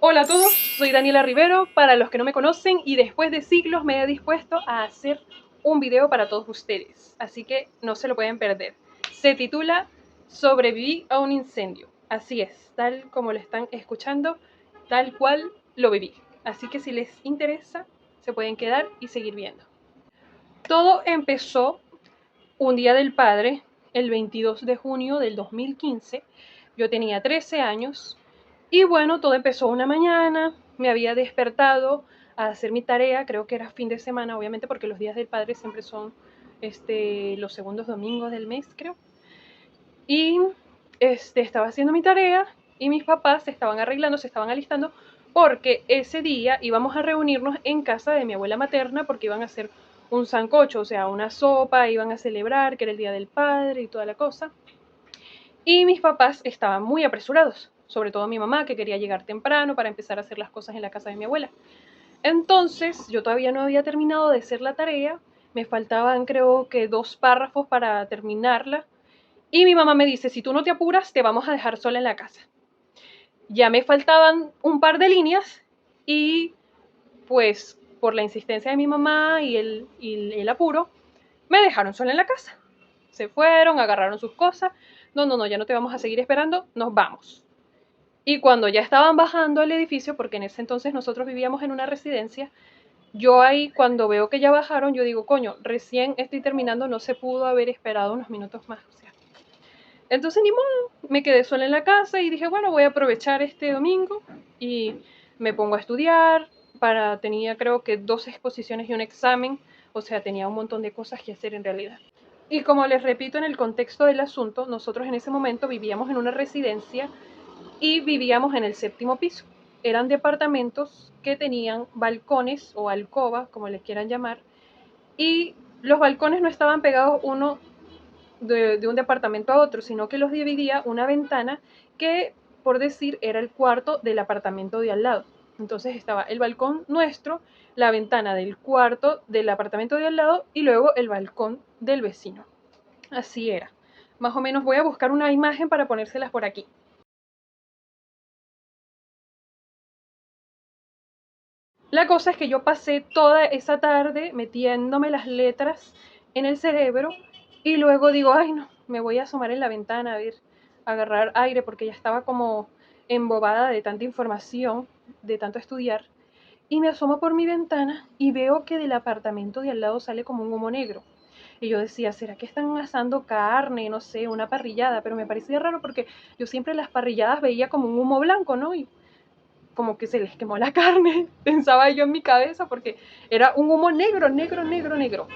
Hola a todos, soy Daniela Rivero, para los que no me conocen, y después de siglos me he dispuesto a hacer un video para todos ustedes, así que no se lo pueden perder. Se titula Sobreviví a un incendio, así es, tal como lo están escuchando, tal cual lo viví. Así que si les interesa, se pueden quedar y seguir viendo. Todo empezó un día del padre, el 22 de junio del 2015. Yo tenía 13 años y bueno, todo empezó una mañana. Me había despertado a hacer mi tarea, creo que era fin de semana, obviamente, porque los días del padre siempre son los segundos domingos del mes, creo. Y estaba haciendo mi tarea y mis papás se estaban arreglando, se estaban alistando, porque ese día íbamos a reunirnos en casa de mi abuela materna porque iban a hacer un sancocho, o sea, una sopa, iban a celebrar que era el día del padre y toda la cosa. Y mis papás estaban muy apresurados, sobre todo mi mamá, que quería llegar temprano para empezar a hacer las cosas en la casa de mi abuela. Entonces, yo todavía no había terminado de hacer la tarea, me faltaban creo que 2 párrafos para terminarla, y mi mamá me dice, si tú no te apuras, te vamos a dejar sola en la casa. Ya me faltaban un par de líneas y pues por la insistencia de mi mamá y el apuro, me dejaron sola en la casa. Se fueron, agarraron sus cosas. No, ya no te vamos a seguir esperando, nos vamos. Y cuando ya estaban bajando al edificio, porque en ese entonces nosotros vivíamos en una residencia, yo ahí cuando veo que ya bajaron, yo digo, coño, recién estoy terminando, no se pudo haber esperado unos minutos más. O sea, entonces ni modo, me quedé sola en la casa y dije, bueno, voy a aprovechar este domingo y me pongo a estudiar. Tenía creo que 2 exposiciones y un examen, o sea, tenía un montón de cosas que hacer en realidad. Y como les repito en el contexto del asunto, nosotros en ese momento vivíamos en una residencia y vivíamos en el 7º piso. Eran departamentos que tenían balcones o alcobas, como les quieran llamar, y los balcones no estaban pegados uno de un departamento a otro, sino que los dividía una ventana que, por decir, era el cuarto del apartamento de al lado. Entonces estaba el balcón nuestro, la ventana del cuarto del apartamento de al lado y luego el balcón del vecino. Así era. Más o menos voy a buscar una imagen para ponérselas por aquí. La cosa es que yo pasé toda esa tarde metiéndome las letras en el cerebro y luego digo, ay no, me voy a asomar en la ventana a ver, a agarrar aire porque ya estaba como embobada de tanta información, de tanto estudiar. Y me asomo por mi ventana y veo que del apartamento de al lado sale como un humo negro. Y yo decía, ¿será que están asando carne? No sé, una parrillada. Pero me parecía raro porque yo siempre las parrilladas veía como un humo blanco, ¿no? Y como que se les quemó la carne, pensaba yo en mi cabeza, porque era un humo negro, negro, negro, negro.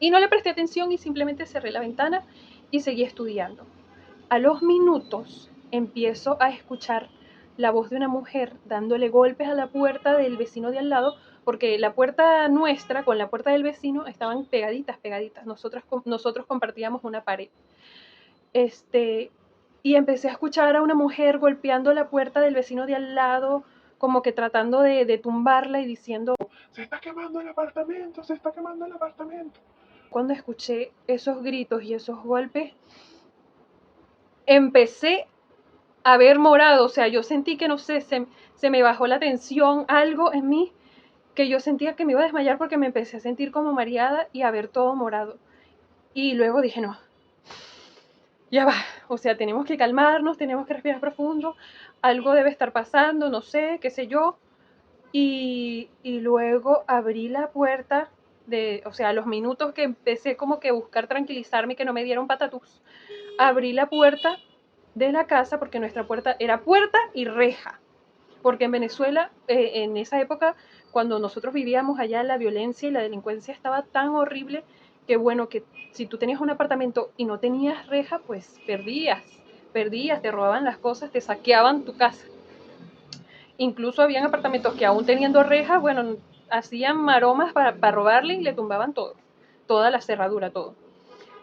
Y no le presté atención y simplemente cerré la ventana y seguí estudiando. A los minutos empiezo a escuchar la voz de una mujer dándole golpes a la puerta del vecino de al lado, porque la puerta nuestra con la puerta del vecino estaban pegaditas, pegaditas. Nosotros compartíamos una pared. Y empecé a escuchar a una mujer golpeando la puerta del vecino de al lado, como que tratando de tumbarla y diciendo, se está quemando el apartamento, se está quemando el apartamento. cuando escuché esos gritos y esos golpes, empecé a ver morado, o sea, yo sentí que, no sé, se me bajó la tensión, algo en mí, que yo sentía que me iba a desmayar porque me empecé a sentir como mareada y a ver todo morado. Y luego dije, no, ya va, o sea, tenemos que calmarnos, tenemos que respirar profundo, algo debe estar pasando, no sé, qué sé yo. Y luego abrí la puerta, o sea, a los minutos que empecé como que a buscar tranquilizarme y que no me dieron patatús, abrí la puerta de la casa porque nuestra puerta era puerta y reja. Porque en Venezuela, en esa época, cuando nosotros vivíamos allá, la violencia y la delincuencia estaba tan horrible que bueno, que si tú tenías un apartamento y no tenías reja, pues perdías, te robaban las cosas, te saqueaban tu casa. Incluso habían apartamentos que aún teniendo rejas, bueno, hacían maromas para robarle y le tumbaban todo, toda la cerradura, todo.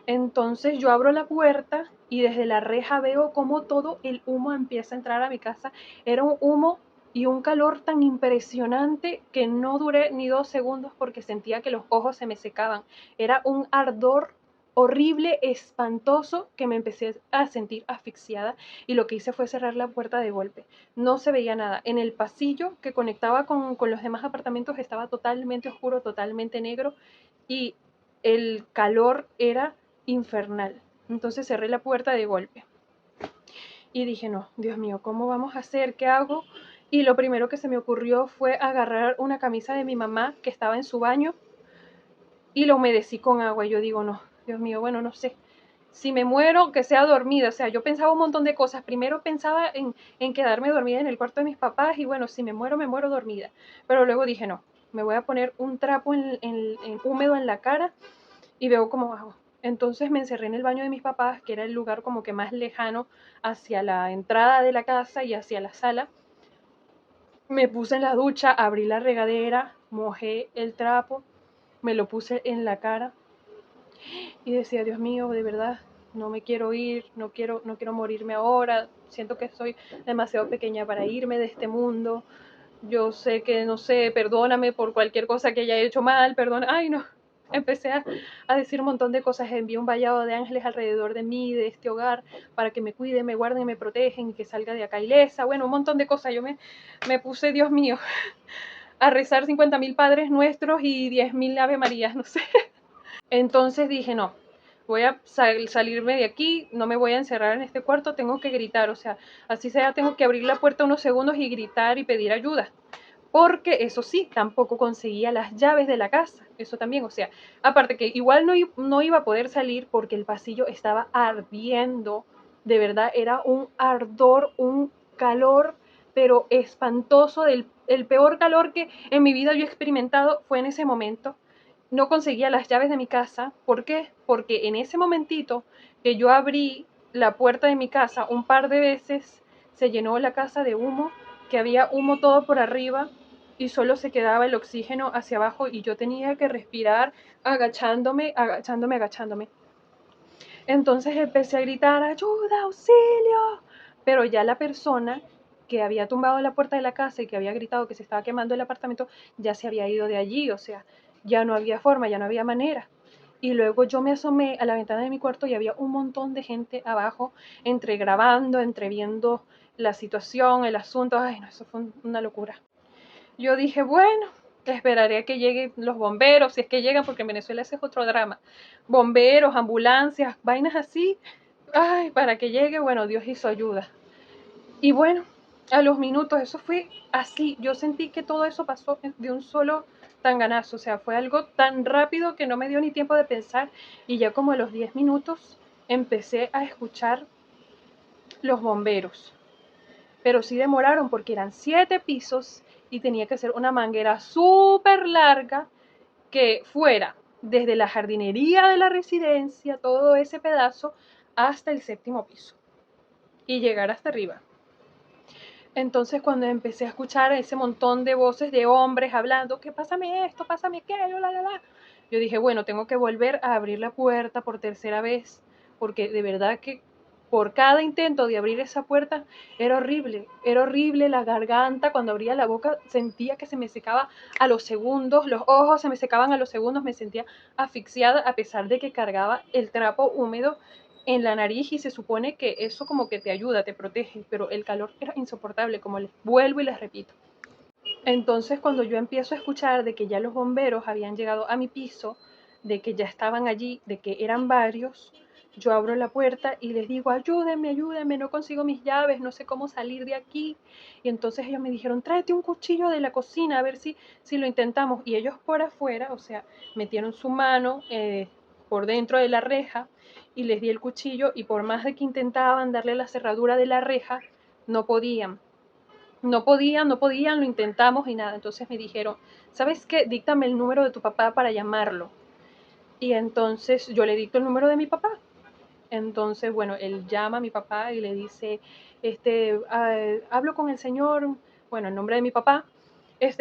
Entonces yo abro la puerta y desde la reja veo cómo todo el humo empieza a entrar a mi casa. Era un humo y un calor tan impresionante que no duré ni 2 segundos porque sentía que los ojos se me secaban. Era un ardor horrible, espantoso, que me empecé a sentir asfixiada y lo que hice fue cerrar la puerta de golpe. No se veía nada. En el pasillo que conectaba con los demás apartamentos estaba totalmente oscuro, totalmente negro y el calor era infernal. Entonces cerré la puerta de golpe y dije, no, Dios mío, ¿cómo vamos a hacer? ¿Qué hago? Y lo primero que se me ocurrió fue agarrar una camisa de mi mamá que estaba en su baño y lo humedecí con agua. Y yo digo, no, Dios mío, bueno, no sé. Si me muero, que sea dormida. O sea, yo pensaba un montón de cosas. Primero pensaba en quedarme dormida en el cuarto de mis papás y bueno, si me muero dormida. Pero luego dije, no, me voy a poner un trapo húmedo en la cara y veo cómo hago. Entonces me encerré en el baño de mis papás, que era el lugar como que más lejano hacia la entrada de la casa y hacia la sala. Me puse en la ducha, abrí la regadera, mojé el trapo, me lo puse en la cara y decía, Dios mío, de verdad, no me quiero ir, no quiero morirme ahora, siento que soy demasiado pequeña para irme de este mundo, yo sé que, no sé, perdóname por cualquier cosa que haya hecho mal, perdona, ay no, empecé a decir un montón de cosas, envié un vallado de ángeles alrededor de mí, de este hogar, para que me cuiden, me guarden, me protegen y que salga de acá ilesa, bueno, un montón de cosas, yo me puse, Dios mío, a rezar 50.000 Padres Nuestros y 10.000 Ave Marías, no sé. Entonces dije, no, voy a salirme de aquí, no me voy a encerrar en este cuarto, tengo que gritar, o sea, así sea, tengo que abrir la puerta unos segundos y gritar y pedir ayuda. Porque eso sí, tampoco conseguía las llaves de la casa, eso también, o sea, aparte que igual no iba a poder salir porque el pasillo estaba ardiendo, de verdad, era un ardor, un calor, pero espantoso, el peor calor que en mi vida yo he experimentado fue en ese momento. No conseguía las llaves de mi casa. ¿Por qué? Porque en ese momentito que yo abrí la puerta de mi casa un par de veces, se llenó la casa de humo, que había humo todo por arriba y solo se quedaba el oxígeno hacia abajo y yo tenía que respirar agachándome, agachándome, agachándome. Entonces empecé a gritar, ayuda, auxilio, pero ya la persona que había tumbado la puerta de la casa y que había gritado que se estaba quemando el apartamento ya se había ido de allí, o sea, ya no había forma, ya no había manera. Y luego yo me asomé a la ventana de mi cuarto y había un montón de gente abajo, entre grabando, entre viendo la situación, el asunto. Ay, no, eso fue una locura. Yo dije, bueno, esperaré a que lleguen los bomberos, si es que llegan, porque en Venezuela ese es otro drama. Bomberos, ambulancias, vainas así. Ay, para que llegue, bueno, Dios hizo ayuda. Y bueno, a los minutos, eso fue así. Yo sentí que todo eso pasó de un solo tanganazo. O sea, fue algo tan rápido que no me dio ni tiempo de pensar. Y ya como a los 10 minutos empecé a escuchar los bomberos. Pero sí demoraron porque eran 7 pisos y tenía que ser una manguera súper larga que fuera desde la jardinería de la residencia, todo ese pedazo, hasta el 7.º piso y llegar hasta arriba. Entonces cuando empecé a escuchar ese montón de voces de hombres hablando, que pásame esto, pásame aquello, yo dije, bueno, tengo que volver a abrir la puerta por tercera vez, porque de verdad que por cada intento de abrir esa puerta era horrible la garganta, cuando abría la boca sentía que se me secaba a los segundos, los ojos se me secaban a los segundos, me sentía asfixiada a pesar de que cargaba el trapo húmedo en la nariz y se supone que eso como que te ayuda, te protege, pero el calor era insoportable, como les vuelvo y les repito. Entonces cuando yo empiezo a escuchar de que ya los bomberos habían llegado a mi piso, de que ya estaban allí, de que eran varios, yo abro la puerta y les digo, ayúdenme, ayúdenme, no consigo mis llaves, no sé cómo salir de aquí. Y entonces ellos me dijeron, tráete un cuchillo de la cocina, a ver si lo intentamos. Y ellos por afuera, o sea, metieron su mano por dentro de la reja y les di el cuchillo y por más de que intentaban darle la cerradura de la reja, no podían. No podían, lo intentamos y nada. Entonces me dijeron, ¿sabes qué? Díctame el número de tu papá para llamarlo. Y entonces yo le dicto el número de mi papá. Entonces, bueno, él llama a mi papá y le dice, hablo con el señor, bueno, el nombre de mi papá,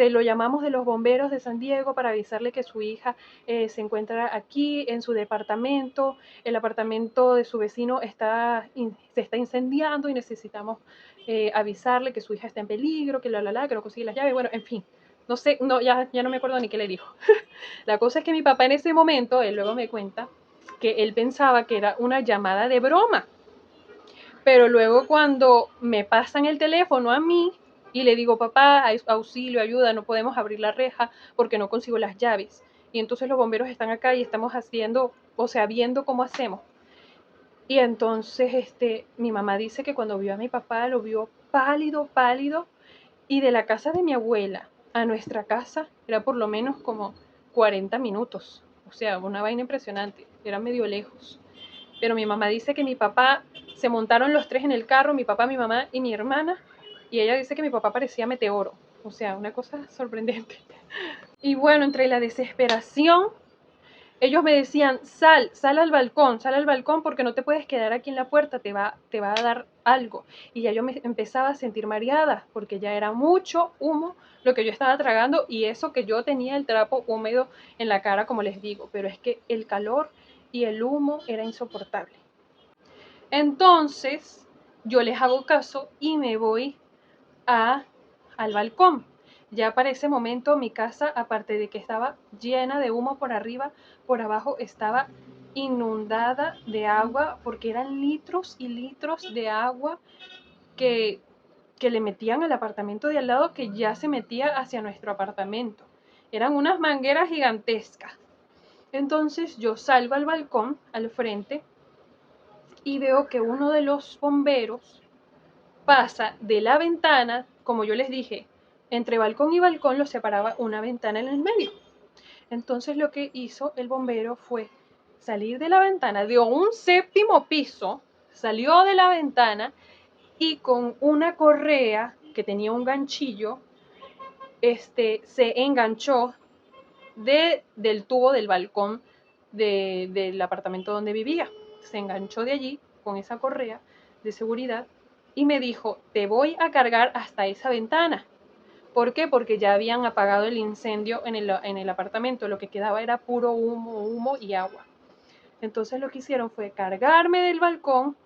lo llamamos de los bomberos de San Diego para avisarle que su hija se encuentra aquí en su departamento, el apartamento de su vecino se está incendiando y necesitamos avisarle que su hija está en peligro, que que no consigue las llaves, bueno, en fin, no sé, no, ya no me acuerdo ni qué le dijo. La cosa es que mi papá en ese momento, él luego me cuenta, que él pensaba que era una llamada de broma. Pero luego cuando me pasan el teléfono a mí y le digo, papá, auxilio, ayuda, no podemos abrir la reja porque no consigo las llaves. Y entonces los bomberos están acá y estamos haciendo, o sea, viendo cómo hacemos. Y entonces mi mamá dice que cuando vio a mi papá lo vio pálido, pálido. Y de la casa de mi abuela a nuestra casa era por lo menos como 40 minutos. O sea, una vaina impresionante. Era medio lejos. Pero mi mamá dice que mi papá, se montaron los tres en el carro, mi papá, mi mamá y mi hermana, y ella dice que mi papá parecía meteoro. O sea, una cosa sorprendente. Y bueno, entre la desesperación, ellos me decían, sal al balcón porque no te puedes quedar aquí en la puerta, te va a dar algo. Y ya yo me empezaba a sentir mareada porque ya era mucho humo lo que yo estaba tragando y eso que yo tenía el trapo húmedo en la cara, como les digo, pero es que el calor y el humo era insoportable. Entonces yo les hago caso y me voy al balcón. Ya para ese momento mi casa, aparte de que estaba llena de humo por arriba, por abajo estaba inundada de agua porque eran litros y litros de agua que le metían al apartamento de al lado, que ya se metía hacia nuestro apartamento. Eran unas mangueras gigantescas. Entonces yo salgo al balcón, al frente, y veo que uno de los bomberos pasa de la ventana, como yo les dije, entre balcón y balcón los separaba una ventana en el medio. Entonces lo que hizo el bombero fue salir de la ventana, dio un séptimo piso, salió de la ventana y con una correa que tenía un ganchillo, se enganchó del tubo del balcón del apartamento donde vivía. Se enganchó de allí con esa correa de seguridad y me dijo, te voy a cargar hasta esa ventana. ¿Por qué? Porque ya habían apagado el incendio en el apartamento, lo que quedaba era puro humo, humo y agua. Entonces lo que hicieron fue cargarme del balcón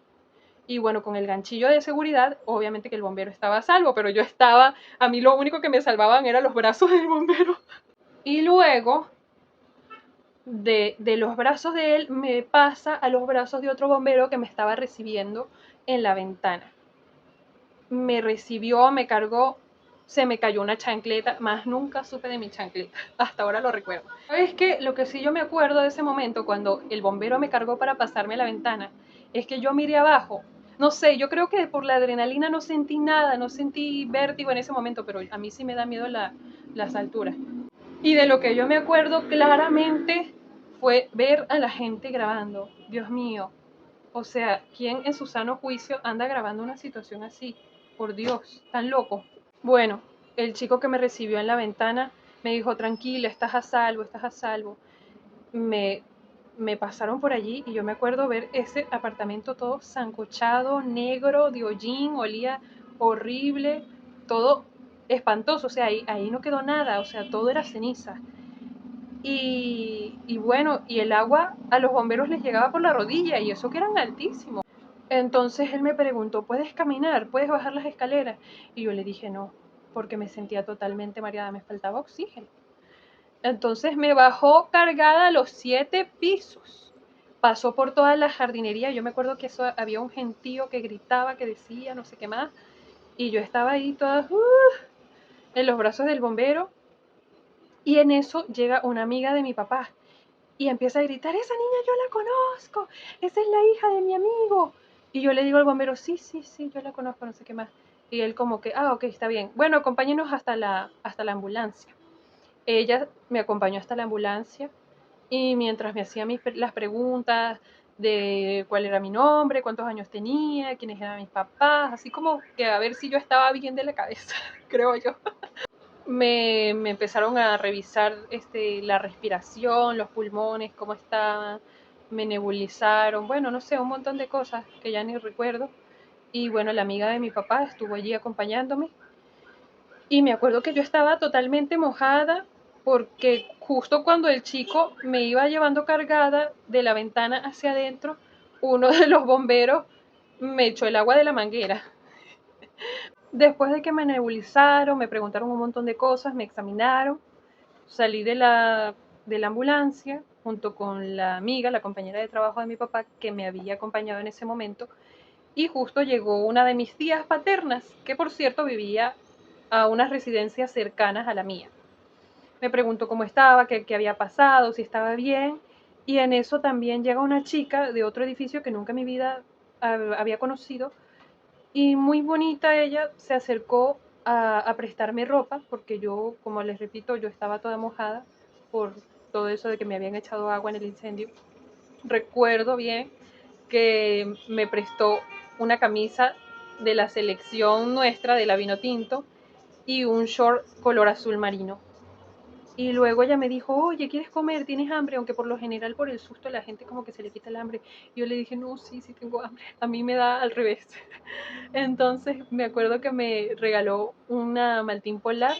y bueno, con el ganchillo de seguridad, obviamente que el bombero estaba a salvo, pero yo estaba, a mí lo único que me salvaban eran los brazos del bombero. Y luego de los brazos de él me pasa a los brazos de otro bombero que me estaba recibiendo en la ventana. Me recibió, me cargó, se me cayó una chancleta, más nunca supe de mi chancleta, hasta ahora lo recuerdo. ¿Sabes qué? Lo que sí yo me acuerdo de ese momento, cuando el bombero me cargó para pasarme la ventana, es que yo miré abajo, no sé, yo creo que por la adrenalina no sentí nada, no sentí vértigo en ese momento, pero a mí sí me da miedo las alturas. Y de lo que yo me acuerdo claramente fue ver a la gente grabando. Dios mío, o sea, ¿quién en su sano juicio anda grabando una situación así? Por Dios, tan loco. Bueno, el chico que me recibió en la ventana me dijo, tranquila, estás a salvo, estás a salvo. Me pasaron por allí y yo me acuerdo ver ese apartamento todo sancochado, negro, de hollín, olía horrible, todo espantoso, o sea, ahí no quedó nada, o sea, todo era ceniza. Y bueno, y el agua a los bomberos les llegaba por la rodilla y eso que eran altísimos. Entonces él me preguntó, ¿puedes caminar? ¿Puedes bajar las escaleras? Y yo le dije no, porque me sentía totalmente mareada, me faltaba oxígeno. Entonces me bajó cargada a los 7 pisos. Pasó por toda la jardinería. Yo me acuerdo que eso, había un gentío que gritaba, que decía, no sé qué más. Y yo estaba ahí toda en los brazos del bombero. Y en eso llega una amiga de mi papá y empieza a gritar, esa niña yo la conozco, esa es la hija de mi amigo. Y yo le digo al bombero, sí, yo la conozco, no sé qué más. Y él como que, ok, está bien. Bueno, acompáñenos hasta la ambulancia. Ella me acompañó hasta la ambulancia y mientras me hacía las preguntas de cuál era mi nombre, cuántos años tenía, quiénes eran mis papás, así como que a ver si yo estaba bien de la cabeza, creo yo. Me empezaron a revisar la respiración, los pulmones, cómo estaban, me nebulizaron, bueno, no sé, un montón de cosas que ya ni recuerdo. Y bueno, la amiga de mi papá estuvo allí acompañándome. Y me acuerdo que yo estaba totalmente mojada porque justo cuando el chico me iba llevando cargada de la ventana hacia adentro, uno de los bomberos me echó el agua de la manguera. Después de que me nebulizaron, me preguntaron un montón de cosas, me examinaron, salí de la ambulancia junto con la amiga, la compañera de trabajo de mi papá, que me había acompañado en ese momento, y justo llegó una de mis tías paternas, que por cierto vivía a unas residencias cercanas a la mía. Me preguntó cómo estaba, qué había pasado, si estaba bien, y en eso también llega una chica de otro edificio que nunca en mi vida había conocido, y muy bonita ella se acercó a prestarme ropa, porque yo, como les repito, yo estaba toda mojada por todo eso de que me habían echado agua en el incendio. Recuerdo bien que me prestó una camisa de la selección nuestra de la Vinotinto y un short color azul marino. Y luego ella me dijo, oye, ¿quieres comer? ¿Tienes hambre? Aunque por lo general por el susto a la gente como que se le quita el hambre. Y yo le dije, no, sí, sí tengo hambre. A mí me da al revés. Entonces me acuerdo que me regaló una Maltín Polar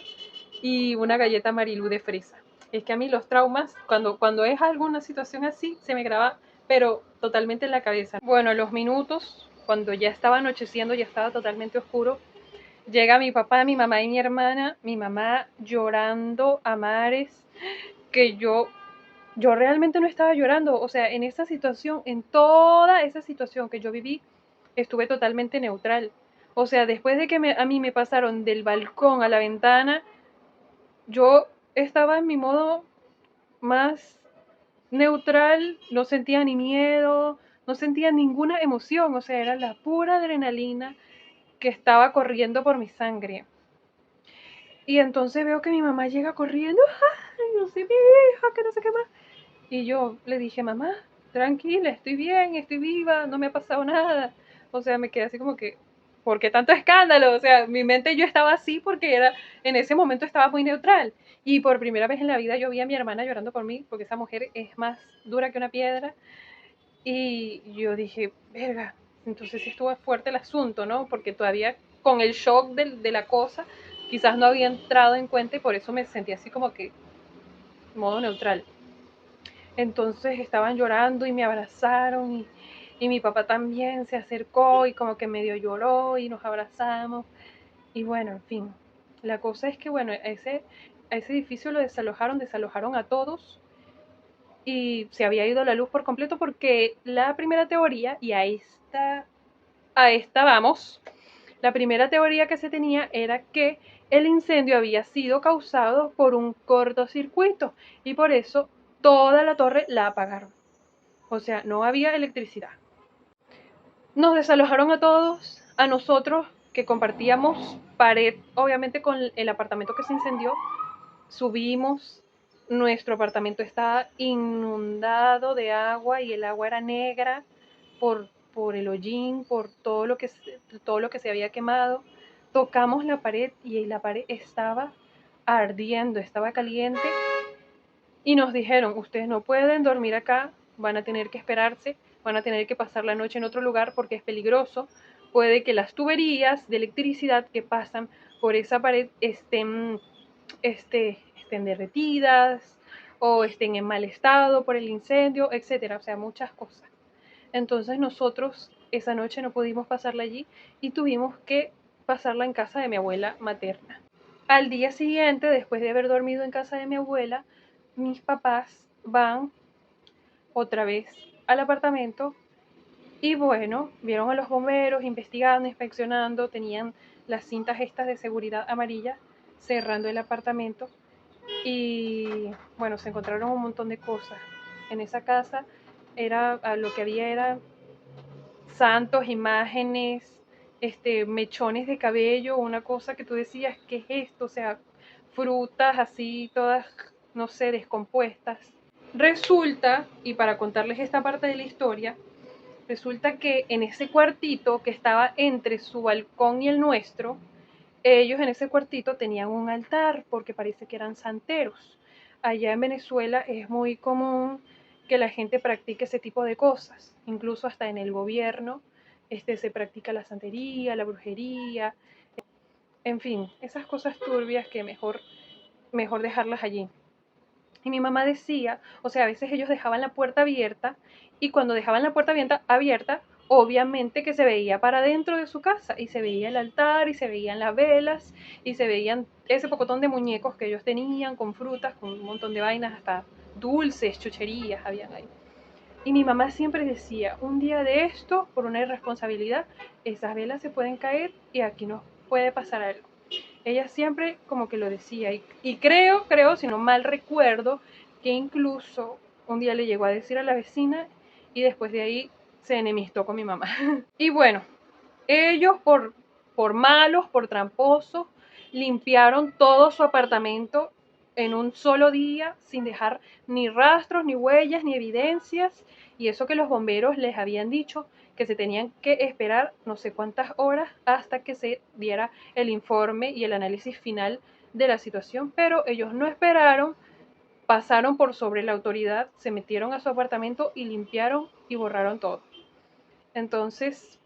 y una galleta Marilú de fresa. Es que a mí los traumas, cuando es alguna situación así, se me graba, pero totalmente en la cabeza. Bueno, a los minutos, cuando ya estaba anocheciendo, ya estaba totalmente oscuro, llega mi papá, mi mamá y mi hermana, mi mamá llorando a mares, que yo realmente no estaba llorando, o sea, en esa situación, en toda esa situación que yo viví, estuve totalmente neutral. O sea, después de que a mí me pasaron del balcón a la ventana, yo estaba en mi modo más neutral, no sentía ni miedo, no sentía ninguna emoción, o sea, era la pura adrenalina que estaba corriendo por mi sangre. Y entonces veo que mi mamá llega corriendo, ay, no sé, mi hija, que no sé qué más. Y yo le dije, mamá, tranquila, estoy bien, estoy viva, no me ha pasado nada. O sea, me quedé así como que, ¿por qué tanto escándalo? O sea, mi mente yo estaba así porque en ese momento estaba muy neutral. Y por primera vez en la vida yo vi a mi hermana llorando por mí, porque esa mujer es más dura que una piedra. Y yo dije, verga, entonces sí estuvo fuerte el asunto, ¿no? Porque todavía con el shock de la cosa, quizás no había entrado en cuenta y por eso me sentí así como que modo neutral. Entonces estaban llorando y me abrazaron y mi papá también se acercó y como que medio lloró y nos abrazamos. Y bueno, en fin, la cosa es que bueno, a ese edificio lo desalojaron a todos y se había ido la luz por completo porque la primera teoría, y a esta vamos, la primera teoría que se tenía era que el incendio había sido causado por un cortocircuito y por eso toda la torre la apagaron. O sea, no había electricidad. Nos desalojaron a todos, a nosotros que compartíamos pared, obviamente con el apartamento que se incendió, subimos, nuestro apartamento estaba inundado de agua y el agua era negra por el hollín, por todo lo que se había quemado. Tocamos la pared y la pared estaba ardiendo, estaba caliente y nos dijeron, ustedes no pueden dormir acá, van a tener que esperarse, van a tener que pasar la noche en otro lugar porque es peligroso. Puede que las tuberías de electricidad que pasan por esa pared estén derretidas o estén en mal estado por el incendio, etcétera, o sea, muchas cosas. Entonces nosotros esa noche no pudimos pasarla allí y tuvimos que pasarla en casa de mi abuela materna. Al día siguiente, después de haber dormido en casa de mi abuela, mis papás van otra vez al apartamento y bueno, vieron a los bomberos investigando, inspeccionando, tenían las cintas estas de seguridad amarillas cerrando el apartamento y bueno, se encontraron un montón de cosas. En esa casa lo que había era santos, imágenes, mechones de cabello, una cosa que tú decías, ¿qué es esto? O sea, frutas así, todas, no sé, descompuestas. Resulta, y para contarles esta parte de la historia, resulta que en ese cuartito que estaba entre su balcón y el nuestro, ellos en ese cuartito tenían un altar porque parece que eran santeros. Allá en Venezuela es muy común que la gente practique ese tipo de cosas, incluso hasta en el gobierno se practica la santería, la brujería, en fin, esas cosas turbias que mejor dejarlas allí. Y mi mamá decía, o sea, a veces ellos dejaban la puerta abierta y cuando dejaban la puerta abierta, obviamente que se veía para dentro de su casa y se veía el altar y se veían las velas y se veían ese pocotón de muñecos que ellos tenían con frutas, con un montón de vainas, hasta dulces, chucherías habían ahí. Y mi mamá siempre decía, un día de esto, por una irresponsabilidad, esas velas se pueden caer y aquí nos puede pasar algo. Ella siempre como que lo decía y creo, si no mal recuerdo, que incluso un día le llegó a decir a la vecina y después de ahí se enemistó con mi mamá. Y bueno, ellos por malos, por tramposos, limpiaron todo su apartamento en un solo día sin dejar ni rastros, ni huellas, ni evidencias. Y eso que los bomberos les habían dicho que se tenían que esperar no sé cuántas horas hasta que se diera el informe y el análisis final de la situación, pero ellos no esperaron, pasaron por sobre la autoridad, se metieron a su apartamento y limpiaron y borraron todo. Entonces,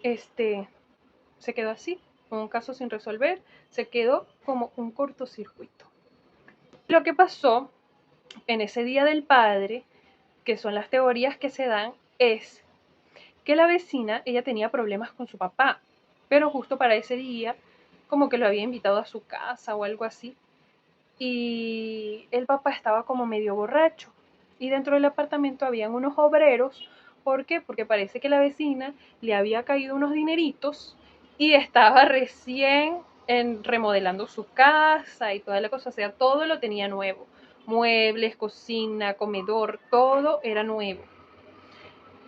se quedó así, un caso sin resolver, se quedó como un cortocircuito. Lo que pasó en ese Día del Padre, que son las teorías que se dan, es que la vecina, ella tenía problemas con su papá, pero justo para ese día, como que lo había invitado a su casa o algo así, y el papá estaba como medio borracho, y dentro del apartamento habían unos obreros. ¿Por qué? Porque parece que la vecina le había caído unos dineritos y estaba recién remodelando su casa y toda la cosa, o sea, todo lo tenía nuevo, muebles, cocina, comedor, todo era nuevo.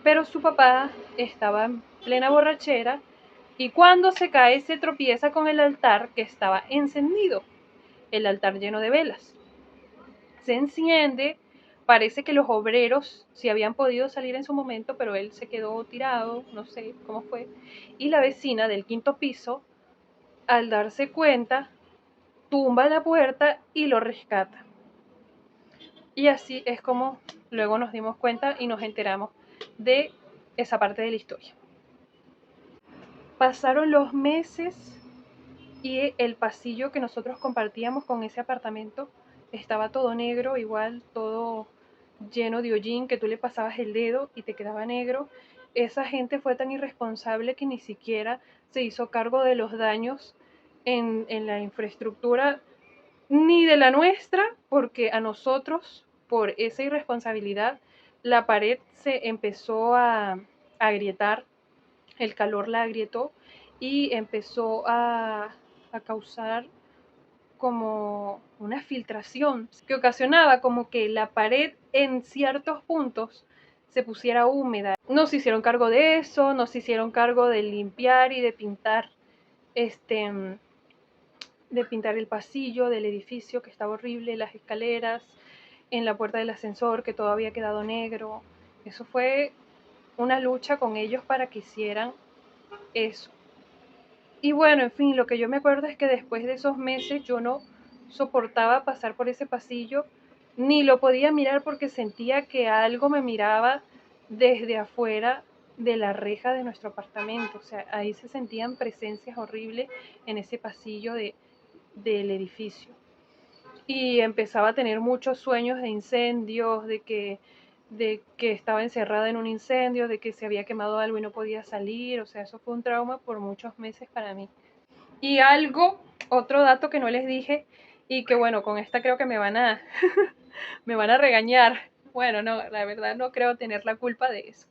Pero su papá estaba en plena borrachera y cuando se cae se tropieza con el altar que estaba encendido, el altar lleno de velas. Se enciende, parece que los obreros sí habían podido salir en su momento, pero él se quedó tirado, no sé cómo fue, y la vecina del quinto piso, al darse cuenta, tumba la puerta y lo rescata. Y así es como luego nos dimos cuenta y nos enteramos de esa parte de la historia. Pasaron los meses y el pasillo que nosotros compartíamos con ese apartamento estaba todo negro, igual todo lleno de hollín, que tú le pasabas el dedo y te quedaba negro. Esa gente fue tan irresponsable que ni siquiera se hizo cargo de los daños en la infraestructura, ni de la nuestra, porque a nosotros, por esa irresponsabilidad, la pared se empezó a agrietar, el calor la agrietó y empezó a causar como una filtración que ocasionaba como que la pared en ciertos puntos se pusiera húmeda. No se hicieron cargo de eso, no se hicieron cargo de limpiar y de pintar el pasillo del edificio, que estaba horrible, las escaleras, en la puerta del ascensor que todo había quedado negro. Eso fue una lucha con ellos para que hicieran eso. Y bueno, en fin, lo que yo me acuerdo es que después de esos meses yo no soportaba pasar por ese pasillo, ni lo podía mirar porque sentía que algo me miraba desde afuera de la reja de nuestro apartamento. O sea, ahí se sentían presencias horribles en ese pasillo del edificio. Y empezaba a tener muchos sueños de incendios, de que estaba encerrada en un incendio, de que se había quemado algo y no podía salir. O sea, eso fue un trauma por muchos meses para mí. Y otro dato que no les dije y que bueno, con esta creo que me van a, me van a regañar. Bueno, no, la verdad no creo tener la culpa de eso.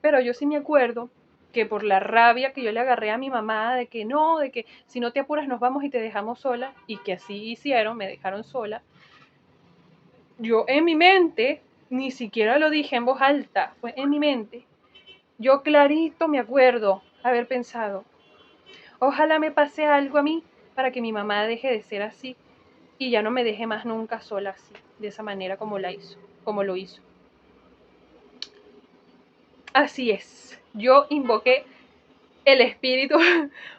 Pero yo sí me acuerdo que por la rabia que yo le agarré a mi mamá de que no, de que si no te apuras nos vamos y te dejamos sola, y que así hicieron, me dejaron sola, yo en mi mente, ni siquiera lo dije en voz alta, fue en mi mente, yo clarito me acuerdo haber pensado, ojalá me pase algo a mí para que mi mamá deje de ser así y ya no me deje más nunca sola así, de esa manera como lo hizo. Así es, yo invoqué el espíritu,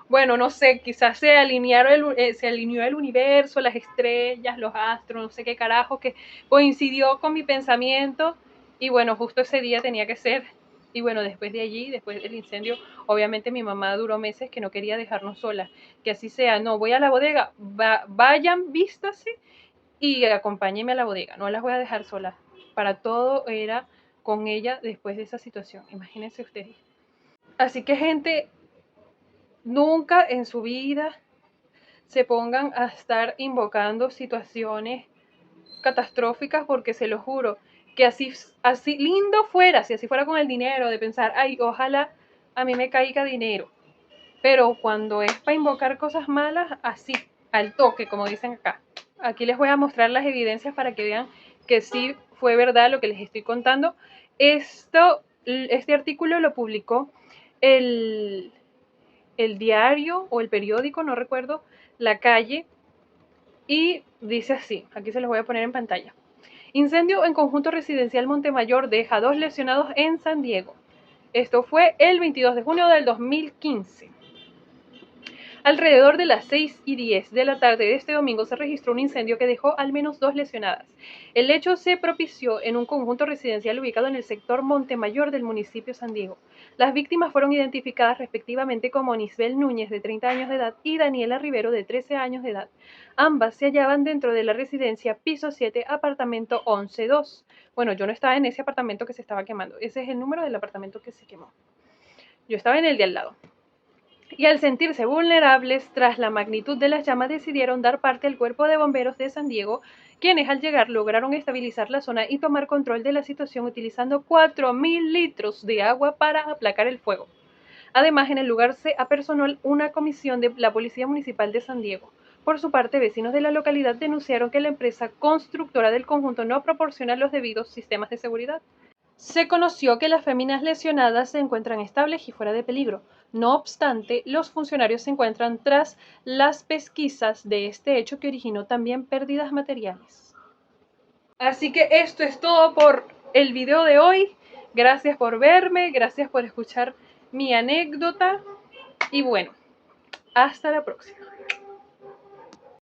bueno, no sé, quizás se alineó el universo, las estrellas, los astros, no sé qué carajo, que coincidió con mi pensamiento y bueno, justo ese día tenía que ser. Y bueno, después de allí, después del incendio, obviamente mi mamá duró meses que no quería dejarnos solas, que así sea, no, voy a la bodega, vayan, vístase y acompáñenme a la bodega, no las voy a dejar solas. Para todo era con ella después de esa situación, imagínense ustedes. Así que gente, nunca en su vida se pongan a estar invocando situaciones catastróficas, porque se lo juro, que así lindo fuera, si así fuera con el dinero, de pensar, ay, ojalá a mí me caiga dinero. Pero cuando es para invocar cosas malas, así, al toque, como dicen acá. Aquí les voy a mostrar las evidencias para que vean que sí fue verdad lo que les estoy contando. Este artículo lo publicó el diario o el periódico, no recuerdo, La Calle, y dice así, aquí se los voy a poner en pantalla. Incendio en conjunto residencial Montemayor deja 2 lesionados en San Diego. Esto fue el 22 de junio del 2015. Alrededor de las 6:10 de la tarde de este domingo se registró un incendio que dejó al menos 2 lesionadas. El hecho se propició en un conjunto residencial ubicado en el sector Montemayor del municipio San Diego. Las víctimas fueron identificadas respectivamente como Nisbel Núñez, de 30 años de edad, y Daniela Rivero, de 13 años de edad. Ambas se hallaban dentro de la residencia piso 7, apartamento 11-2. Bueno, yo no estaba en ese apartamento que se estaba quemando. Ese es el número del apartamento que se quemó. Yo estaba en el de al lado. Y al sentirse vulnerables tras la magnitud de las llamas, decidieron dar parte al Cuerpo de Bomberos de San Diego, quienes al llegar lograron estabilizar la zona y tomar control de la situación utilizando 4.000 litros de agua para aplacar el fuego. Además, en el lugar se apersonó una comisión de la Policía Municipal de San Diego. Por su parte, vecinos de la localidad denunciaron que la empresa constructora del conjunto no proporciona los debidos sistemas de seguridad. Se conoció que las féminas lesionadas se encuentran estables y fuera de peligro. No obstante, los funcionarios se encuentran tras las pesquisas de este hecho que originó también pérdidas materiales. Así que esto es todo por el video de hoy. Gracias por verme, gracias por escuchar mi anécdota y bueno, hasta la próxima.